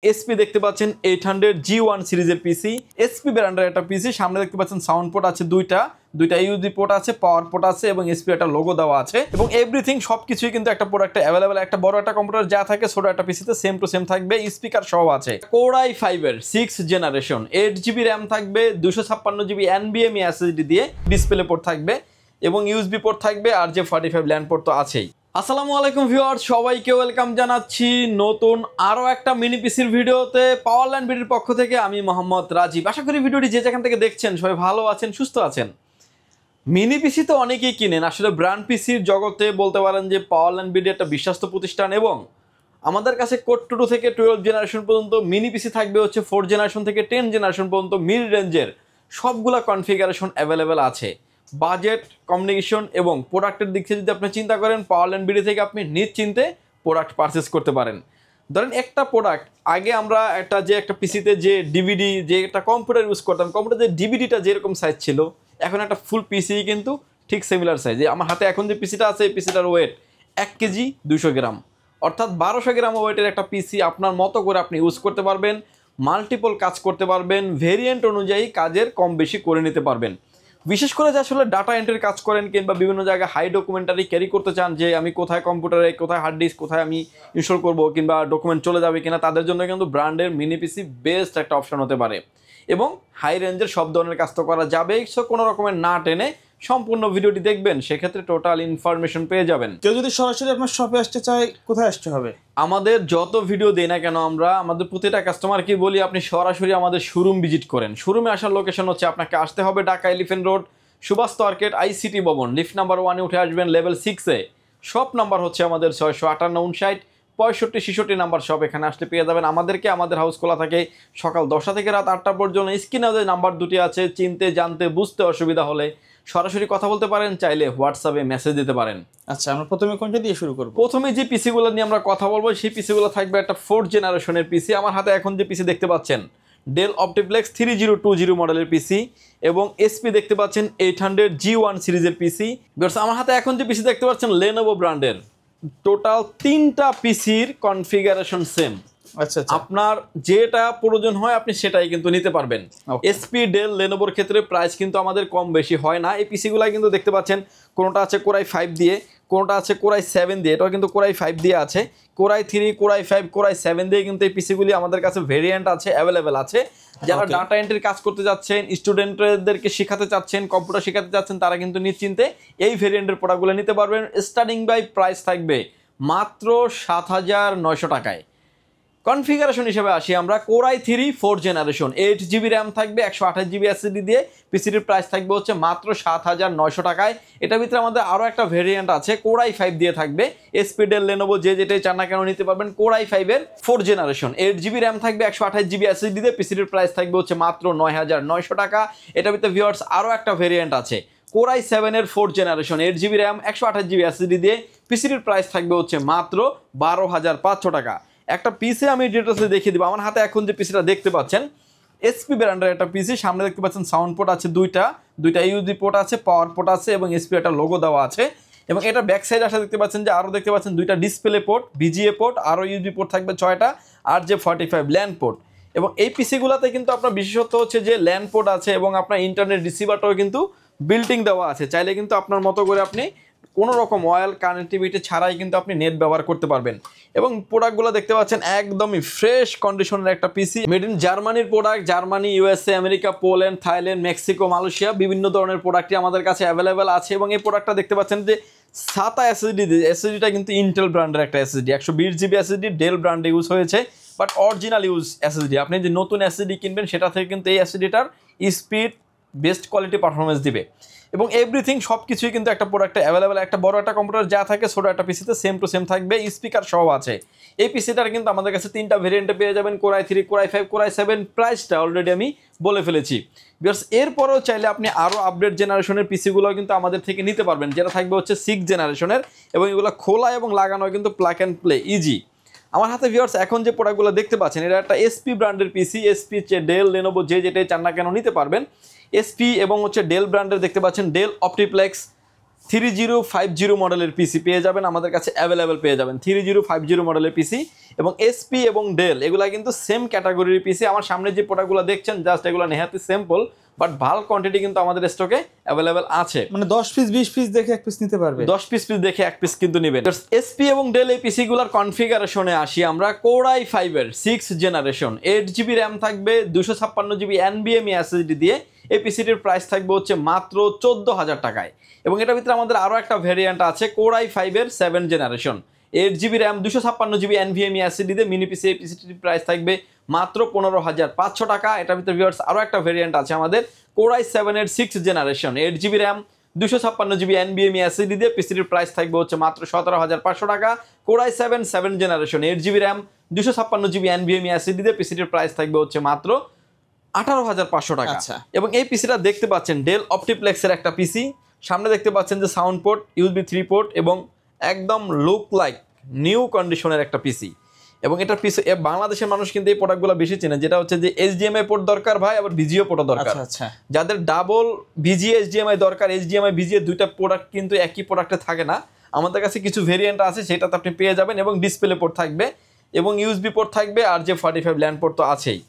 SP দেখতে পাচ্ছেন 800 G1 সিরিজের পিসি, এসপি ব্র্যান্ডের একটা পিসি। সামনে দেখতে পাচ্ছেন সাউন্ড পোর্ট আছে দুইটা ইউএসবি পোর্ট আছে, পাওয়ার পোর্ট আছে এবং এসপি একটা লোগো দেওয়া আছে এবং এভরিথিং সবকিছুই কিন্তু একটা প্রোডাক্টে অ্যাভেলেবেল। একটা বড় একটা কম্পিউটার যা থাকে ছোট একটা পিসিতে সেম টু সেম থাকবে, স্পিকার সহ আছে। Core i5 এর 6th জেনারেশন, 8GB র্যাম থাকবে, 256GB NVMe SSD দিয়ে, ডিসপ্লে পোর্ট থাকবে এবং ইউএসবি পোর্ট থাকবে, আর RJ45 ল্যান্ড পোর্ট তো আছেই। আসসালামু আলাইকুম ভিউয়ার্স, সবাইকে ওয়েলকাম জানাচ্ছি নতুন আরও একটা মিনি পিসির ভিডিওতে। পাওয়ারল্যান্ড বিডির পক্ষ থেকে আমি মোহাম্মদ রাজীব। আশা করি ভিডিওটি যে যেখান থেকে দেখছেন সবাই ভালো আছেন, সুস্থ আছেন। মিনি পিসি তো অনেকেই কিনেন, আসলে ব্র্যান্ড পিসির জগতে বলতে পারেন যে পাওয়ারল্যান্ড বিডি একটা বিশ্বস্ত প্রতিষ্ঠান এবং আমাদের কাছে কোড 2 থেকে 12 জেনারেশন পর্যন্ত মিনি পিসি থাকবে হচ্ছে 4 জেনারেশন থেকে 10 জেনারেশন পর্যন্ত মিড রেঞ্জের সবগুলা কনফিগারেশন অ্যাভেলেবেল আছে। বাজেট, কমিউনিকেশন এবং প্রোডাক্টের দিক থেকে যদি আপনি চিন্তা করেন, পাওয়ারল্যান্ড বিডি থেকে আপনি নিশ্চিন্তে প্রোডাক্ট পারচেস করতে পারেন। ধরেন একটা প্রোডাক্ট, আগে আমরা একটা পিসিতে যে ডিভিডি, যে একটা কম্পিউটার ইউজ করতাম, কম্পিউটার ডিভিডিটা যেরকম সাইজ ছিল, এখন একটা ফুল পিসি কিন্তু ঠিক সিমিলার সাইজ। আমার হাতে এখন যে পিসিটা আছে, এই পিসিটার ওয়েট 1 কেজি 200 গ্রাম, অর্থাৎ 1200 গ্রাম ওয়েটের একটা পিসি আপনার মতো করে আপনি ইউজ করতে পারবেন, মাল্টিপল কাজ করতে পারবেন, ভেরিয়েন্ট অনুযায়ী কাজের কম বেশি করে নিতে পারবেন। বিশেষ করে যে আসলে ডাটা এন্ট্রির কাজ করেন কিংবা বিভিন্ন জায়গায় হাই ডকুমেন্টারি ক্যারি করতে চান, যে আমি কোথায় কম্পিউটারে, কোথায় হার্ড ডিস্ক, কোথায় আমি ইনস্টল করবো কিংবা ডকুমেন্ট চলে যাবে কিনা, তাদের জন্য কিন্তু ব্র্যান্ডের মিনি পিসি বেস্ট একটা অপশন হতে পারে এবং হাই রেঞ্জের সব ধরনের কাজ তো করা যাবে। সো কোনো রকমের না টেনে সম্পূর্ণ ভিডিওটি দেখবেন, সেক্ষেত্রে টোটাল ইনফরমেশন পেয়ে যাবেন। কেউ যদি সরাসরি আপনার শপে আসতে চায়, কোথায় আসতে হবে? আমাদের যত ভিডিও দেই না কেন, আমরা আমাদের প্রতিটা কাস্টমারকে বলি আপনি সরাসরি আমাদের শোরুম ভিজিট করেন। শোরুমে আসার লোকেশন হচ্ছে, আপনাকে আসতে হবে Dhaka elephant road, Subhash market, ICT Bhaban, lift number 1-এ উঠে আসবেন, লেভেল 6-এ। শপ নাম্বার হচ্ছে আমাদের 658 65 65 নাম্বার শপ। এখানে আসলে পেয়ে যাবেন আমাদেরকে। আমাদের হাউস খোলা থাকে সকাল 10টা থেকে রাত 8টা পর্যন্ত। স্ক্রিনে যে নাম্বার দুটি আছে, চিনতে জানতে বুঝতে অসুবিধা হলে সরাসরি কথা বলতে পারেন, চাইলে হোয়াটসঅ্যাপে মেসেজ দিতে পারেন। আচ্ছা, আমরা প্রথমে কোনটা দিয়ে শুরু করব? প্রথমে যে পিসিগুলো নিয়ে আমরা কথা বলবো, সেই পিসিগুলো থাকবে একটা 4th জেনারেশনের পিসি। আমার হাতে এখন যে পিসি দেখতে পাচ্ছেন, ডেল অপটিপ্লেক্স 3020 মডেলের পিসি এবং এসপি দেখতে পাচ্ছেন 800 G1 সিরিজের পিসি। আমার হাতে এখন যে পিসি দেখতে পাচ্ছেন, লেনোভো ব্র্যান্ডের। টোটাল 3টা পিসির কনফিগারেশন সেম। আচ্ছা, আপনার যেটা প্রয়োজন হয় আপনি সেটাই কিন্তু নিতে পারবেন। এসপি, ডেল, লেনোভোর ক্ষেত্রে প্রাইস কিন্তু আমাদের কম বেশি হয় না। এই পিসিগুলো কিন্তু দেখতে পাচ্ছেন, কোনোটা আছে Core i5 দিয়ে, কোনোটা আছে Core i7 দিয়ে, এটাও কিন্তু Core i5 দিয়ে আছে, Core i3, Core i5, Core i7 দিয়ে কিন্তু এই পিসিগুলি আমাদের কাছে ভেরিয়েন্ট আছে, অ্যাভেলেবেল আছে। যারা ডাটা এন্ট্রির কাজ করতে যাচ্ছেন, স্টুডেন্টদেরকে শেখাতে চাচ্ছেন, কম্পিউটার শেখাতে চাচ্ছেন, তারা কিন্তু নিশ্চিন্তে এই ভেরিয়েন্টের প্রোডাক্টগুলো নিতে পারবেন। স্টার্টিং বাই প্রাইস থাকবে মাত্র 7900 টাকায়। কনফিগারেশন হিসেবে আসি আমরা, Core i3 4th generation, 8GB RAM থাকবে, 128GB SSD দিয়ে। পিসিটির প্রাইস থাকবে হচ্ছে মাত্র 7900 টাকায়। এটার ভিতরে আমাদের আরও একটা ভেরিয়েন্ট আছে, Core i5 দিয়ে থাকবে। এসপি, ডেল, লেনোভো যে যেটাই চান না কেন নিতে পারবেন। Core i5 এর 4th জেনারেশন, 8GB র্যাম থাকবে, 128GB SSD দিয়ে। পিসিটির প্রাইস থাকবে হচ্ছে মাত্র 9900 টাকা। এটার ভিতরে ভিউয়ার্স আরও একটা ভেরিয়েন্ট আছে, Core i7 এর 4th generation, 8GB RAM, 128GB SSD দিয়ে। পিসিটির প্রাইস থাকবে হচ্ছে মাত্র 12500 টাকা। একটা পিসি আমি ডিটেলসে দেখিয়ে দিব। আমার হাতে এখন যে পিসিটা দেখতে পাচ্ছেন, এসপি ব্র্যান্ডের একটা পিসি। সামনে দেখতে পাচ্ছেন সাউন্ড পোর্ট আছে দুইটা ইউএসবি পোর্ট আছে, পাওয়ার পোর্ট আছে এবং এসপি একটা লোগো দেওয়া আছে এবং এটা ব্যাক সাইড আসা দেখতে পাচ্ছেন যে আরও দেখতে পাচ্ছেন দুইটা ডিসপ্লে পোর্ট, ভিজিএ পোর্ট, আরও ইউএসবি পোর্ট থাকবে 6টা, RJ45 ল্যান্ড পোর্ট। এবং এই পিসিগুলোতে কিন্তু আপনার বিশেষত্ব হচ্ছে যে ল্যান্ড পোর্ট আছে এবং আপনার ইন্টারনেট রিসিভারটাও কিন্তু বিল্টিং দেওয়া আছে। চাইলে কিন্তু আপনার মতো করে আপনি কোনো রকম ওয়্যাল কানেক্টিভিটি ছাড়াই কিন্তু আপনি নেট ব্যবহার করতে পারবেন। এবং প্রোডাক্টগুলো দেখতে পাচ্ছেন একদমই ফ্রেশ কন্ডিশনের একটা পিসি, মেড ইন জার্মানির product. Germany, USA, America, Poland, Thailand, Mexico, Malaysia বিভিন্ন ধরনের প্রোডাক্টই আমাদের কাছে অ্যাভেলেবেল আছে। এবং এই প্রোডাক্টটা দেখতে পাচ্ছেন যে SATA এসএসডিটা কিন্তু ইন্টেল ব্র্যান্ডের একটা এসএসডি, 120GB এসএসডি, ডেল ব্র্যান্ডে ইউজ হয়েছে, বাট অরিজিনাল ইউজ এসএসডি। আপনি যে নতুন এসএসডি কিনবেন সেটা থেকে কিন্তু এই এসএসডিটার স্পিড, বেস্ট কোয়ালিটি পারফরমেন্স দিবে এবং এভরিথিং সবকিছুই কিন্তু একটা প্রোডাক্টে অ্যাভেলেবেল। একটা বড় একটা কম্পিউটার যা থাকে ছোট একটা পিসিতে সেম টু সেম থাকবে, স্পিকার সহ আছে। এই পিসিটার কিন্তু আমাদের কাছে 3টা ভেরিয়েন্টে পেয়ে যাবেন, Core i3, Core i5, Core i7। প্রাইসটা অলরেডি আমি বলে ফেলেছি। বিকজ এরপরও চাইলে আপনি আরও আপডেট জেনারেশনের পিসিগুলো কিন্তু আমাদের থেকে নিতে পারবেন, যেটা থাকবে হচ্ছে 6th জেনারেশনের এবং এগুলো খোলা এবং লাগানো কিন্তু প্লাগ অ্যান্ড প্লে ইজি। আমার হাতে ভিউয়ার্স এখন যে প্রোডাক্টগুলো দেখতে পাচ্ছেন, এটা একটা এসপি ব্র্যান্ডের পিসি। এসপি, ডেল, লেনোভো যে যেটাই চান না কেন নিতে পারবেন। এসপি এবং হচ্ছে ডেল ব্র্যান্ডের দেখতে পাচ্ছেন, ডেল অপটিপ্লেক্স 3050 মডেলের পিসি পেয়ে যাবেন আমাদের কাছে অ্যাভেলেবেল পেয়ে যাবেন 3050 মডেলের পিসি এবং এসপি এবং ডেল এগুলা কিন্তু সেম ক্যাটাগরির পিসি। আমার সামনে যে প্রোডাক্টগুলো দেখছেন জাস্ট এগুলো নেহাতি সিম্পল, বাট ভালো কোয়ান্টিটি কিন্তু আমাদের স্টকে অ্যাভেলেবেল আছে। মানে 10 পিস 20 পিস দেখে এক পিস নিতে পারবে, 10 পিস দেখে এক পিস কিন্তু নেবেন। এসপি এবং ডেল এই পিসিগুলোর কনফিগারেশনে আসি আমরা। কোর i5 এর 6th জেনারেশন, 8GB র্যাম থাকবে, 256GB NVMe SSD দিয়ে এই পিসিটির প্রাইস থাকবে হচ্ছে মাত্র 14,000 টাকায়। এবং এটার ভিতরে আমাদের আরও একটা ভ্যারিয়েন্ট আছে কোর i5 এর 7th generation, 8GB RAM, 256GB NVMe SSD দিয়ে মিনি পিসি। এই পিসিটির প্রাইস থাকবে মাত্র 15,500 টাকা। এটার ভিতরে ভিউয়ার্স আরও একটা ভ্যারিয়েন্ট আছে আমাদের কোর i7 এর 6th generation, 8GB RAM, 256GB NVMe SSD দিয়ে পিসিটির প্রাইস থাকবে হচ্ছে মাত্র 17,500 টাকা। Core i7 7th generation, 8GB RAM, 256GB NVMe SSD দিয়ে পিসিটির প্রাইস থাকবে হচ্ছে মাত্র 18,500 টাকা। এবং এই পিসিটা দেখতে পাচ্ছেন ডেল অপটিপ্লেক্সের একটা পিসি। সামনে দেখতে পাচ্ছেন যে সাউন্ড পোর্ট, USB 3 পোর্ট এবং একদম লুক লাইক নিউ কন্ডিশনের একটা পিসি। এবং এটার পিসি বাংলাদেশের মানুষ কিন্তু এই প্রোডাক্টগুলো বেশি চেনে, যেটা হচ্ছে যে HDMI পোর্ট দরকার ভাই, আবার VGA পোর্টও দরকার। যাদের ডাবল VGA HDMI দরকার, HDMI VGA দুইটা প্রোডাক্ট কিন্তু একই প্রোডাক্টে থাকে না। আমাদের কাছে কিছু ভেরিয়েন্ট আছে, সেটাতে আপনি পেয়ে যাবেন। এবং ডিসপ্লে পোর্ট থাকবে এবং USB পোর্ট থাকবে, আর যে 45 ল্যান্ড পোর্ট তো আছেই।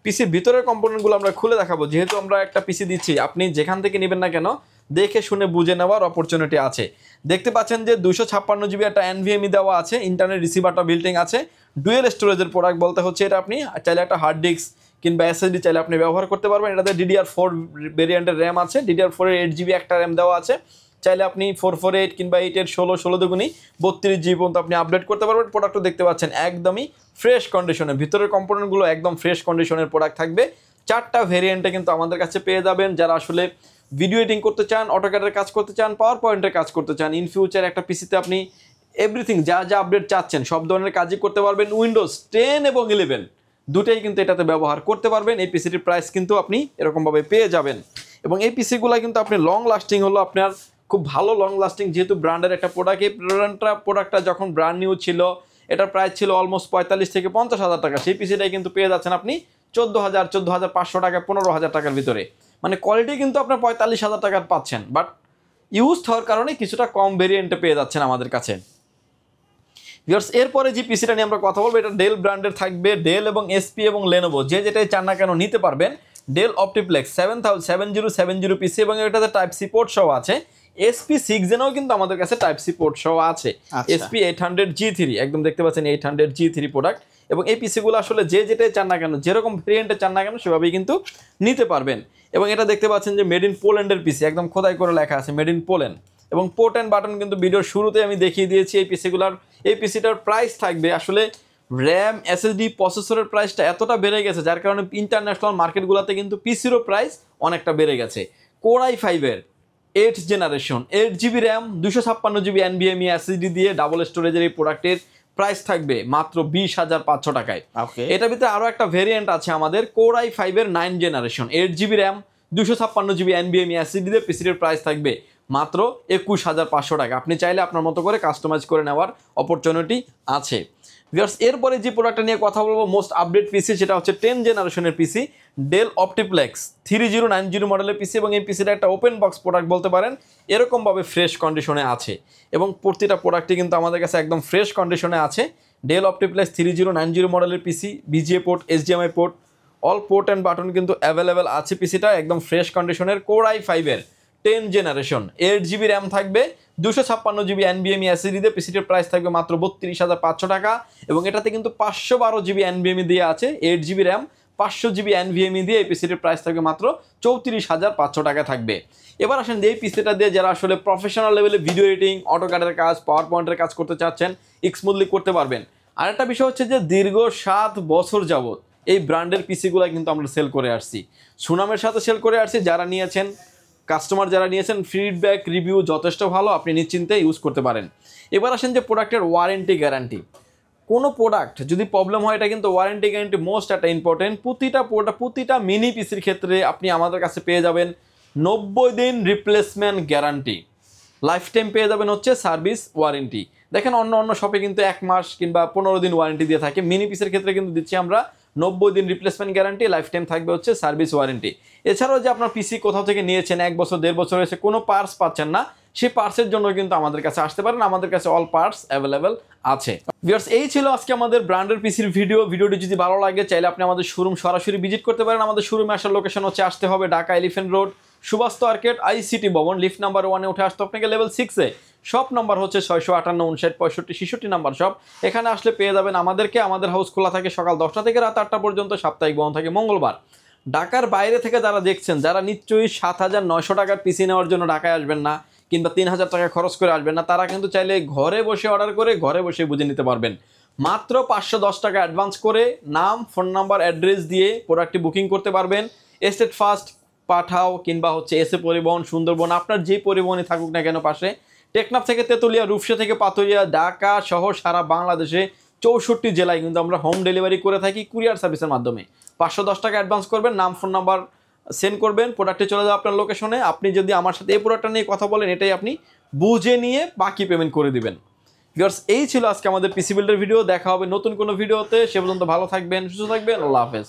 পিসির ভিতরের কম্পোনেন্টগুলো আমরা খুলে দেখাবো, যেহেতু আমরা একটা পিসি দিচ্ছি, আপনি যেখান থেকে নেবেন না কেন দেখে শুনে বুঝে নেওয়ার অপরচুনিটি আছে। দেখতে পাচ্ছেন যে 256GB একটা NVMe দেওয়া আছে, ইন্টারনেট রিসিভারটা বিল্টিং আছে, ডুয়েল স্টোরেজের প্রোডাক্ট বলতে হচ্ছে এটা। আপনি চাইলে একটা হার্ড ডিস্ক কিংবা SSD চাইলে আপনি ব্যবহার করতে পারবেন। এটাতে DDR4 ভেরিয়েন্টের র্যাম আছে, DDR4 এর 8GB একটা র্যাম দেওয়া আছে। চাইলে আপনি 448 কিংবা 8 এর 16 দুগুনি 32GB পর্যন্ত আপনি আপডেট করতে পারবেন। প্রোডাক্টও দেখতে পাচ্ছেন একদমই ফ্রেশ কন্ডিশনের, ভিতরের কম্পোনেন্টগুলো একদম ফ্রেশ কন্ডিশনের প্রোডাক্ট থাকবে। 4টা ভেরিয়েন্টে কিন্তু আমাদের কাছে পেয়ে যাবেন। যারা আসলে ভিডিও এডিটিং করতে চান, অটোক্যাডের কাজ করতে চান, পাওয়ার পয়েন্টের কাজ করতে চান, ইন ফিউচার একটা পিসিতে আপনি এভরিথিং যা যা আপডেট চাচ্ছেন সব ধরনের কাজই করতে পারবেন। উইন্ডোজ 10 এবং 11 দুটোই কিন্তু এটাতে ব্যবহার করতে পারবেন। এই পিসিটির প্রাইস কিন্তু আপনি এরকমভাবে পেয়ে যাবেন। এবং এই পিসিগুলো কিন্তু আপনি লং লাস্টিং হলো আপনার খুব ভালো লং লাস্টিং, যেহেতু ব্র্যান্ডের একটা প্রোডাক্ট। এই প্রোডাক্টটা যখন ব্র্যান্ড নিউ ছিল এটার প্রাইস ছিল অলমোস্ট 45 থেকে 50,000 টাকা। সেই পিসিটাই কিন্তু পেয়ে যাচ্ছেন আপনি 14,000, 14,500 টাকা, 15,000 টাকার ভিতরে। মানে কোয়ালিটি কিন্তু আপনার 45,000 টাকার পাচ্ছেন, বাট ইউজ হওয়ার কারণে কিছুটা কম ভেরিয়েন্টে পেয়ে যাচ্ছেন আমাদের কাছে। ভিউয়ার্স এরপরে যে পিসিটা নিয়ে আমরা কথা বলবো, এটা ডেল ব্র্যান্ডের থাকবে। ডেল এবং এসপি এবং লেনোভো যে যেটাই চান না কেন নিতে পারবেন। ডেল অপটিপ্লেক্স 7070 পিসি এবং এটাতে টাইপ সি পোর্ট সহ আছে। এসপি 6 জেনও কিন্তু আমাদের কাছে টাইপ সি পোর্ট সহ আছে। এসপি 800G3 একদম দেখতে পাচ্ছেন 800G3 প্রোডাক্ট। এবং এই পিসিগুলো আসলে যে যেটাই চান না কেন, যেরকম ভেরিয়েন্টে চান না কেন সেভাবেই কিন্তু নিতে পারবেন। এবং এটা দেখতে পাচ্ছেন যে মেড ইন পোল্যান্ডের পিসি, একদম খোদাই করে লেখা আছে মেড ইন পোল্যান্ড। এবং পোর্ট অ্যান্ড বাটন কিন্তু ভিডিওর শুরুতে আমি দেখিয়ে দিয়েছি এই পিসিগুলোর। এই পিসিটার প্রাইস থাকবে আসলে র্যাম, SSD, প্রসেসরের প্রাইসটা এতটা বেড়ে গেছে যার কারণে ইন্টারন্যাশনাল মার্কেটগুলোতে কিন্তু পিসিরও প্রাইস অনেকটা বেড়ে গেছে। কোর i5 এর 8th generation, 8GB RAM, 256GB NVMe SSD দিয়ে ডাবল স্টোরেজের এই প্রোডাক্টের প্রাইস থাকবে মাত্র 20,500 টাকায়। এটার ভিতরে আরও একটা ভেরিয়েন্ট আছে আমাদের কোর i5 এর 9th generation, 8GB RAM, 256GB NVMe SSD দিয়ে পিসির প্রাইস থাকবে মাত্র 21,500 টাকা। আপনি চাইলে আপনার মতো করে কাস্টমাইজ করে নেওয়ার অপরচুনিটি আছে। ভিউয়ার্স এরপরে যে প্রোডাক্টটা নিয়ে কথা বলবো মোস্ট আপডেট পিসি, সেটা হচ্ছে 10th জেনারেশনের পিসি, ডেল অপটিপ্লেক্স 3090 মডেলের পিসি। এবং এই পিসিটা একটা ওপেন বক্স প্রোডাক্ট বলতে পারেন, এরকমভাবে ফ্রেশ কন্ডিশনে আছে। এবং প্রতিটা প্রোডাক্টই কিন্তু আমাদের কাছে একদম ফ্রেশ কন্ডিশনে আছে। ডেল অপটিপ্লেক্স 3090 মডেলের পিসি, VGA port, HDMI port, all port and button কিন্তু অ্যাভেলেবেল আছে। পিসিটা একদম ফ্রেশ কন্ডিশনের। কোর i5 এর 10th জেনারেশন, 8GB র্যাম থাকবে, 256GB NVMe SSD দিয়ে পিসিটির প্রাইস থাকবে মাত্র 32,500 টাকা। এবং এটাতে কিন্তু 512GB NVMe দিয়ে আছে, 8GB র্যাম, 500GB NVMe দিয়ে এই পিসিটির প্রাইস থাকবে মাত্র 34,500 টাকা থাকবে। এবার আসেন এই পিসিটা দিয়ে যারা আসলে প্রফেশনাল লেভেলে ভিডিও এডিটিং, অটোক্যাডের কাজ, পাওয়ার পয়েন্টের কাজ করতে চাচ্ছেন, স্মুথলি করতে পারবেন। আরেকটা বিষয় হচ্ছে যে দীর্ঘ 7 বছর যাবত এই ব্র্যান্ডের পিসিগুলো কিন্তু আমরা সেল করে আসছি, সুনামের সাথে সেল করে আসছি। যারা নিয়েছেন, কাস্টমার যারা নিয়েছেন, ফিডব্যাক রিভিউ যথেষ্ট ভালো, আপনি নিশ্চিন্তে ইউজ করতে পারেন। এবার আসেন যে প্রোডাক্টের ওয়ারেন্টি গ্যারান্টি। কোনো প্রোডাক্ট যদি প্রবলেম হয়, এটা কিন্তু ওয়ারেন্টি গ্যারান্টি মোস্ট একটা ইম্পর্টেন্ট। প্রতিটা মিনি পিসির ক্ষেত্রে আপনি আমাদের কাছে পেয়ে যাবেন 90 দিন রিপ্লেসমেন্ট গ্যারান্টি, লাইফ টাইম পেয়ে যাবেন হচ্ছে সার্ভিস ওয়ারেন্টি। দেখেন অন্য শপে কিন্তু 1 মাস কিংবা 15 দিন ওয়ারেন্টি দিয়ে থাকে, মিনি পিসের ক্ষেত্রে কিন্তু দিচ্ছি আমরা 90 দিন রিপ্লেসমেন্ট গ্যারান্টি, লাইফ টাইম থাকবে হচ্ছে সার্ভিস ওয়ারেন্টি। এছাড়াও যে আপনার পিসি কোথাও থেকে নিয়েছেন 1 বছর 1.5 বছর হয়েছে, কোনো পার্টস পাচ্ছেন না, সেই পার্টসের জন্য কিন্তু আমাদের কাছে আসতে পারেন, আমাদের কাছে অল পার্টস অ্যাভেলেবেল আছে। ভিউয়ার্স, এই ছিল আজকে আমাদের ব্র্যান্ডের পিসির ভিডিওটি যদি ভালো লাগে চাইলে আপনি আমাদের শোরুম সরাসরি ভিজিট করতে পারেন। আমাদের শোরুমে আসার লোকেশন হচ্ছে আসতে হবে Dhaka elephant road Subastu arcade ICT Bhaban lift number 1-এ উঠে আসতে আপনাকে লেভেল 6-এ। শপ নাম্বার হচ্ছে 658 59 65 66 নাম্বার শপ। এখানে আসলে পেয়ে যাবেন আমাদেরকে। আমাদের হাউস খোলা থাকে সকাল 10টা থেকে রাত 8টা পর্যন্ত, সাপ্তাহিক বন্ধ থাকে মঙ্গলবার। ঢাকার বাইরে থেকে যারা দেখছেন, যারা নিশ্চয়ই 7,900 টাকার পিসি নেওয়ার জন্য ঢাকায় আসবেন না কিংবা 3,000 টাকা খরচ করে আসবেন না, তারা কিন্তু চাইলে ঘরে বসে অর্ডার করে ঘরে বসে বুঝে নিতে পারবেন। মাত্র 510 টাকা অ্যাডভান্স করে নাম, ফোন নাম্বার, অ্যাড্রেস দিয়ে প্রোডাক্টটি বুকিং করতে পারবেন। স্টেট ফার্স্ট, পাঠাও কিংবা হচ্ছে এসএ পরিবহন, সুন্দরবন, আপনার যে পরিবহনই থাকুক না কেন পাশে, টেকনাফ থেকে তেতুলিয়া, রূপসা থেকে পাতুরিয়া, ঢাকা সহ সারা বাংলাদেশে 64 জেলায় কিন্তু আমরা হোম ডেলিভারি করে থাকি কুরিয়ার সার্ভিসের মাধ্যমে। 510 টাকা অ্যাডভান্স করবেন, নাম, ফোন নাম্বার সেন্ড করবেন, প্রোডাক্টে চলে যাবে আপনার লোকেশনে। আপনি যদি আমার সাথে এই প্রোডাক্টটা নিয়ে কথা বলেন, এটাই আপনি বুঝে নিয়ে বাকি পেমেন্ট করে দিবেন। ভিউয়ার্স, এই ছিল আজকে আমাদের পিসি বিল্ডের ভিডিও। দেখা হবে নতুন কোনো ভিডিওতে। সে পর্যন্ত ভালো থাকবেন, সুস্থ থাকবেন। আল্লাহ হাফেজ।